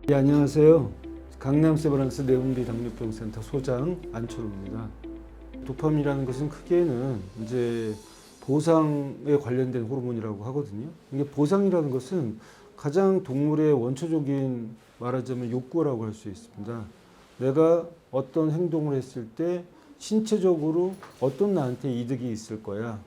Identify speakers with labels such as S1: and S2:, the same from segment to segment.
S1: 네, 안녕하세요. 강남 세브란스 내분비 당뇨병 센터 소장 안철우입니다. 도파민이라는 것은 크게는 이제 보상에 관련된 호르몬이라고 하거든요. 이게 보상이라는 것은 가장 동물의 원초적인 말하자면 욕구라고 할 수 있습니다. 내가 어떤 행동을 했을 때 신체적으로 어떤 나한테 이득이 있을 거야.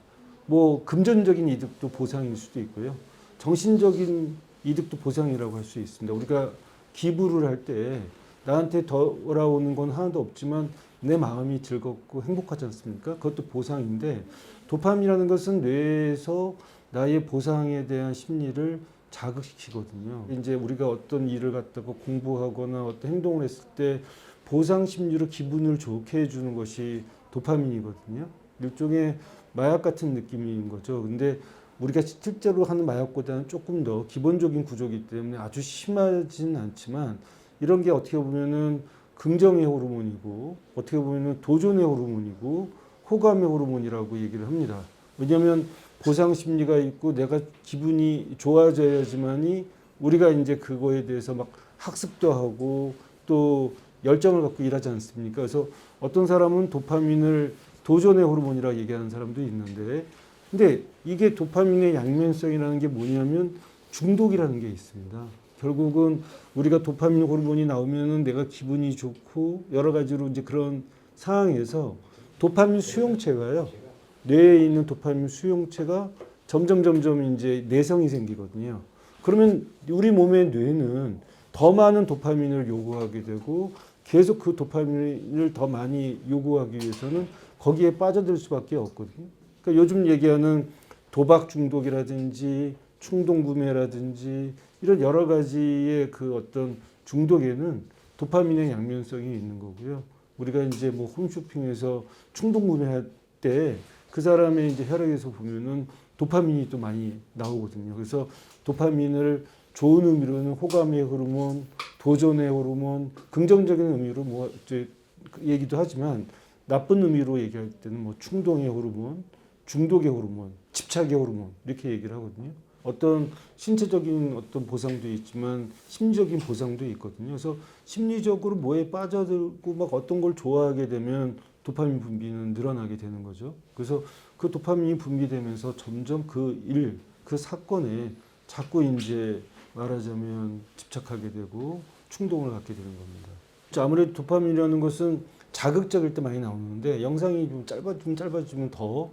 S1: 뭐 금전적인 이득도 보상일 수도 있고요. 정신적인 이득도 보상이라고 할 수 있습니다. 우리가 기부를 할 때 나한테 돌아오는 건 하나도 없지만 내 마음이 즐겁고 행복하지 않습니까? 그것도 보상인데 도파민이라는 것은 뇌에서 나의 보상에 대한 심리를 자극시키거든요. 이제 우리가 어떤 일을 갖다가 공부하거나 어떤 행동을 했을 때 보상 심리로 기분을 좋게 해주는 것이 도파민이거든요. 일종의 마약 같은 느낌인 거죠. 근데 우리가 실제로 하는 마약보다는 조금 더 기본적인 구조이기 때문에 아주 심하지는 않지만 이런 게 어떻게 보면은 긍정의 호르몬이고 어떻게 보면은 도전의 호르몬이고 호감의 호르몬이라고 얘기를 합니다. 왜냐하면 보상 심리가 있고 내가 기분이 좋아져야지만이 우리가 이제 그거에 대해서 막 학습도 하고 또 열정을 갖고 일하지 않습니까? 그래서 어떤 사람은 도파민을 도전의 호르몬이라고 얘기하는 사람도 있는데 근데 이게 도파민의 양면성이라는 게 뭐냐면 중독이라는 게 있습니다. 결국은 우리가 도파민 호르몬이 나오면은 내가 기분이 좋고 여러 가지로 이제 그런 상황에서 도파민 수용체가요. 뇌에 있는 도파민 수용체가 점점 이제 내성이 생기거든요. 그러면 우리 몸의 뇌는 더 많은 도파민을 요구하게 되고 계속 그 도파민을 더 많이 요구하기 위해서는 거기에 빠져들 수밖에 없거든요. 그러니까 요즘 얘기하는 도박 중독이라든지 충동 구매라든지 이런 여러 가지의 그 어떤 중독에는 도파민의 양면성이 있는 거고요. 우리가 이제 뭐 홈쇼핑에서 충동 구매할 때 그 사람의 이제 혈액에서 보면은 도파민이 또 많이 나오거든요. 그래서 도파민을 좋은 의미로는 호감의 호르몬, 도전의 호르몬, 긍정적인 의미로 뭐 이제 얘기도 하지만 나쁜 의미로 얘기할 때는 뭐 충동의 호르몬, 중독의 호르몬, 집착의 호르몬 이렇게 얘기를 하거든요. 어떤 신체적인 어떤 보상도 있지만 심리적인 보상도 있거든요. 그래서 심리적으로 뭐에 빠져들고 막 어떤 걸 좋아하게 되면 도파민 분비는 늘어나게 되는 거죠. 그래서 그 도파민이 분비되면서 점점 그 사건에 자꾸 이제 말하자면 집착하게 되고 충동을 갖게 되는 겁니다. 아무래도 도파민이라는 것은 자극적일 때 많이 나오는데 영상이 좀 짧아지면 더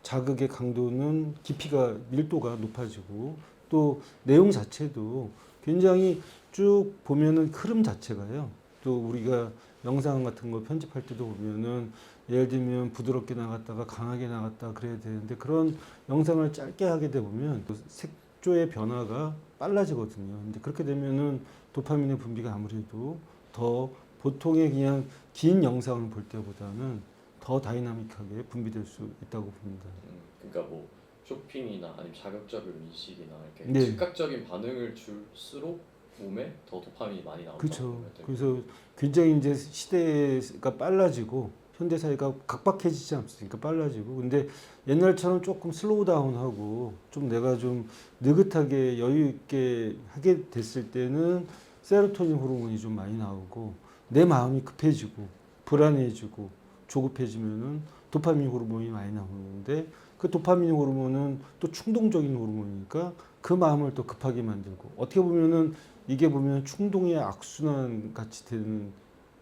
S1: 자극의 강도는 깊이가 밀도가 높아지고 또 내용 자체도 굉장히 쭉 보면은 흐름 자체가요. 또 우리가 영상 같은 거 편집할 때도 보면은 예를 들면 부드럽게 나갔다가 강하게 나갔다 그래야 되는데 그런 영상을 짧게 하게 되면 색조의 변화가 빨라지거든요. 근데 그렇게 되면은 도파민의 분비가 아무래도 더 보통의 그냥 긴 영상을 볼 때보다는 더 다이나믹하게 분비될 수 있다고 봅니다.
S2: 그러니까 뭐 쇼핑이나 아니면 자극적인 인식이나 이렇게
S1: 네.
S2: 즉각적인 반응을 줄수록 몸에 더 도파민이 많이 나온다고
S1: 그렇죠.
S2: 보면 되고.
S1: 그래서 굉장히 이제 시대가 빨라지고 현대 사회가 각박해지지 않습니까? 빨라지고. 근데 옛날처럼 조금 슬로우 다운하고 좀 내가 좀 느긋하게 여유 있게 하게 됐을 때는 세로토닌 호르몬이 좀 많이 나오고 내 마음이 급해지고 불안해지고 조급해지면은 도파민 호르몬이 많이 나오는데 그 도파민 호르몬은 또 충동적인 호르몬이니까 그 마음을 또 급하게 만들고 어떻게 보면은 이게 보면 충동의 악순환 같이 되는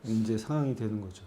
S1: 이제 상황이 되는 거죠.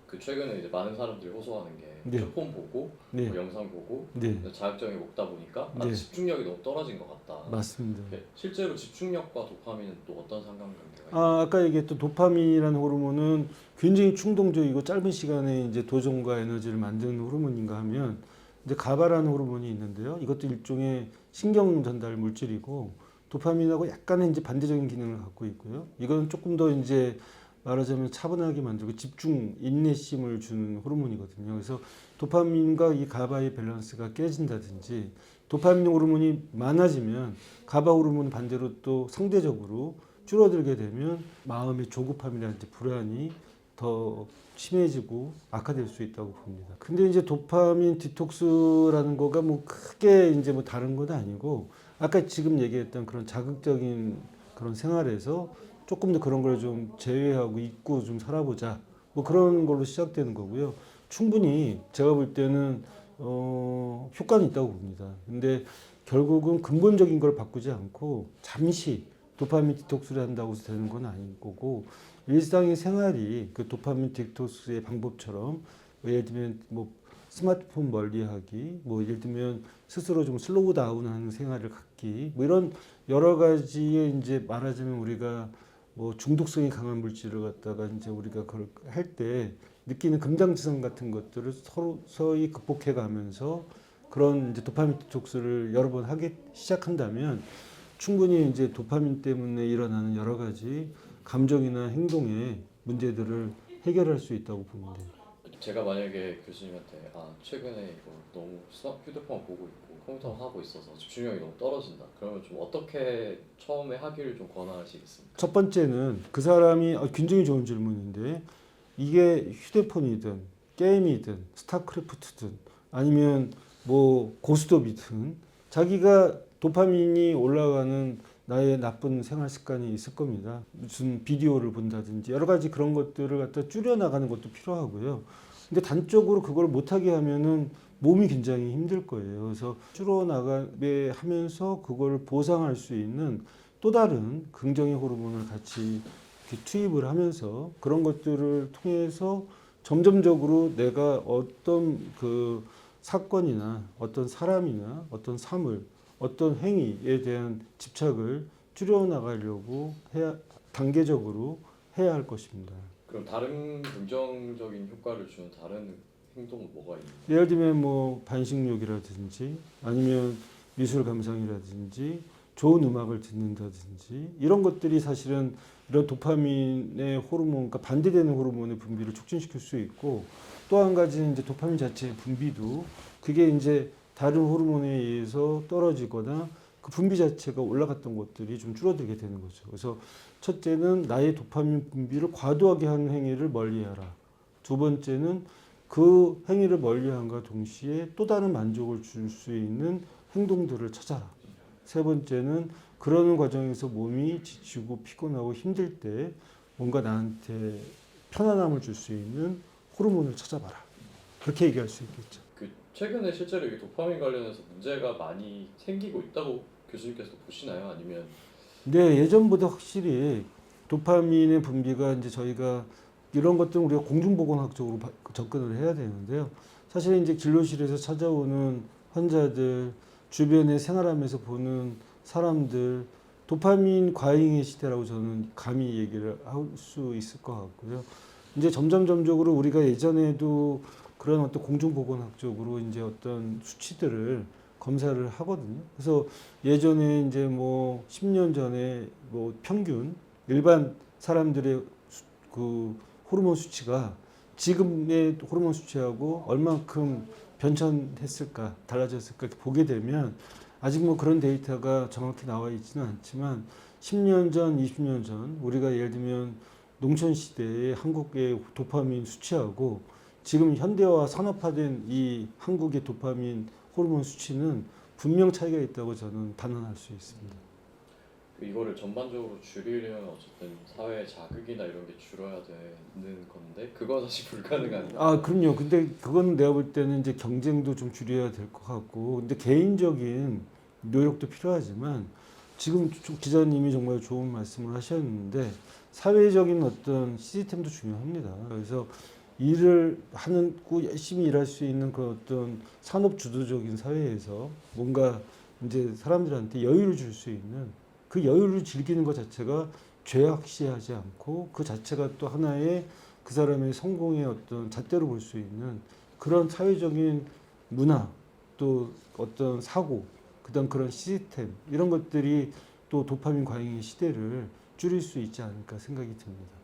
S2: 그 최근에 이제 많은 사람들이 호소하는 게
S1: 네.
S2: 휴대폰 보고
S1: 네.
S2: 뭐 영상 보고
S1: 네.
S2: 자극적인 게 먹다 보니까
S1: 네.
S2: 집중력이 너무 떨어진 것 같다.
S1: 맞습니다.
S2: 실제로 집중력과 도파민은 또 어떤 상관관계가 있나요?
S1: 아까 얘기했던 도파민이라는 호르몬은 굉장히 충동적이고 짧은 시간에 이제 도전과 에너지를 만드는 호르몬인가 하면 이제 가바라는 호르몬이 있는데요. 이것도 일종의 신경 전달 물질이고 도파민하고 약간의 이제 반대적인 기능을 갖고 있고요. 이건 조금 더 이제 말하자면 차분하게 만들고 집중, 인내심을 주는 호르몬이거든요. 그래서 도파민과 이 가바의 밸런스가 깨진다든지 도파민 호르몬이 많아지면 가바 호르몬 반대로 또 상대적으로 줄어들게 되면 마음의 조급함이라든지 불안이 더 심해지고 악화될 수 있다고 봅니다. 근데 이제 도파민 디톡스라는 거가 뭐 크게 이제 뭐 다른 건 아니고 아까 지금 얘기했던 그런 자극적인 그런 생활에서 조금 더 그런 걸 좀 제외하고 잊고 좀 살아보자. 뭐 그런 걸로 시작되는 거고요. 충분히 제가 볼 때는 효과는 있다고 봅니다. 근데 결국은 근본적인 걸 바꾸지 않고 잠시 도파민 디톡스를 한다고 해서 되는 건 아닌 거고 일상의 생활이 그 도파민 디톡스의 방법처럼 예를 들면 뭐 스마트폰 멀리하기, 뭐 예를 들면 스스로 좀 슬로우 다운하는 생활을 갖기, 뭐 이런 여러 가지의 이제 말하자면 우리가 뭐 중독성이 강한 물질을 갖다가 이제 우리가 그걸 할 때 느끼는 금장지성 같은 것들을 서서히 극복해가면서 그런 이제 도파민 디톡스를 여러 번 하기 시작한다면 충분히 이제 도파민 때문에 일어나는 여러 가지 감정이나 행동의 문제들을 해결할 수 있다고 봅니다.
S2: 제가 만약에 교수님한테 최근에 이거 너무 휴대폰 보고 있고 컴퓨터 하고 있어서 집중력이 너무 떨어진다. 그러면 좀 어떻게 처음에 하기를 좀 권하시겠습니까?
S1: 첫 번째는 그 사람이 굉장히 좋은 질문인데 이게 휴대폰이든 게임이든 스타크래프트든 아니면 뭐 고스톱이든 자기가 도파민이 올라가는 나의 나쁜 생활 습관이 있을 겁니다. 무슨 비디오를 본다든지 여러 가지 그런 것들을 갖다 줄여나가는 것도 필요하고요. 근데 단적으로 그걸 못하게 하면은 몸이 굉장히 힘들 거예요. 그래서 줄여나가게 하면서 그걸 보상할 수 있는 또 다른 긍정의 호르몬을 같이 이렇게 투입을 하면서 그런 것들을 통해서 점점적으로 내가 어떤 그 사건이나 어떤 사람이나 어떤 사물 어떤 행위에 대한 집착을 줄여나가려고 해야 단계적으로 해야 할 것입니다.
S2: 그럼 다른 긍정적인 효과를 주는 다른 행동은 뭐가 있나요?
S1: 예를 들면 뭐 반식욕이라든지 아니면 미술 감상이라든지 좋은 음악을 듣는다든지 이런 것들이 사실은 이런 도파민의 호르몬과 반대되는 호르몬의 분비를 촉진시킬 수 있고 또 한 가지는 이제 도파민 자체의 분비도 그게 이제 다른 호르몬에 의해서 떨어지거나 그 분비 자체가 올라갔던 것들이 좀 줄어들게 되는 거죠. 그래서 첫째는 나의 도파민 분비를 과도하게 하는 행위를 멀리하라. 두 번째는 그 행위를 멀리함과 동시에 또 다른 만족을 줄 수 있는 행동들을 찾아라. 세 번째는 그러는 과정에서 몸이 지치고 피곤하고 힘들 때 뭔가 나한테 편안함을 줄 수 있는 호르몬을 찾아봐라. 그렇게 얘기할 수 있겠죠.
S2: 최근에 실제로 이 도파민 관련해서 문제가 많이 생기고 있다고 교수님께서 보시나요? 아니면
S1: 네, 예전보다 확실히 도파민의 분비가 이제 저희가 이런 것들은 우리가 공중보건학적으로 접근을 해야 되는데요. 사실 이제 진료실에서 찾아오는 환자들, 주변에 생활하면서 보는 사람들, 도파민 과잉의 시대라고 저는 감히 얘기를 할 수 있을 것 같고요. 이제 점점적으로 우리가 예전에도 그런 어떤 공중보건학적으로 이제 어떤 수치들을 검사를 하거든요. 그래서 예전에 이제 뭐 10년 전에 뭐 평균 일반 사람들의 그 호르몬 수치가 지금의 호르몬 수치하고 얼만큼 변천했을까, 달라졌을까 이렇게 보게 되면 아직 뭐 그런 데이터가 정확히 나와 있지는 않지만 10년 전, 20년 전 우리가 예를 들면 농촌 시대의 한국의 도파민 수치하고 지금 현대화 산업화된 이 한국의 도파민 호르몬 수치는 분명 차이가 있다고 저는 단언할 수 있습니다.
S2: 이거를 전반적으로 줄이려면 어쨌든 사회 자극이나 이런 게 줄어야 되는 건데 그건 사실 불가능한.
S1: 그럼요. 근데 그건 내가 볼 때는 이제 경쟁도 좀 줄여야 될 것 같고, 근데 개인적인 노력도 필요하지만 지금 기자님이 정말 좋은 말씀을 하셨는데 사회적인 어떤 시스템도 중요합니다. 그래서 일을 하고 열심히 일할 수 있는 그 어떤 산업 주도적인 사회에서 뭔가 이제 사람들한테 여유를 줄 수 있는 그 여유를 즐기는 것 자체가 죄악시하지 않고 그 자체가 또 하나의 그 사람의 성공의 어떤 잣대로 볼 수 있는 그런 사회적인 문화 또 어떤 사고 그다음 그런 시스템 이런 것들이 또 도파민 과잉의 시대를 줄일 수 있지 않을까 생각이 듭니다.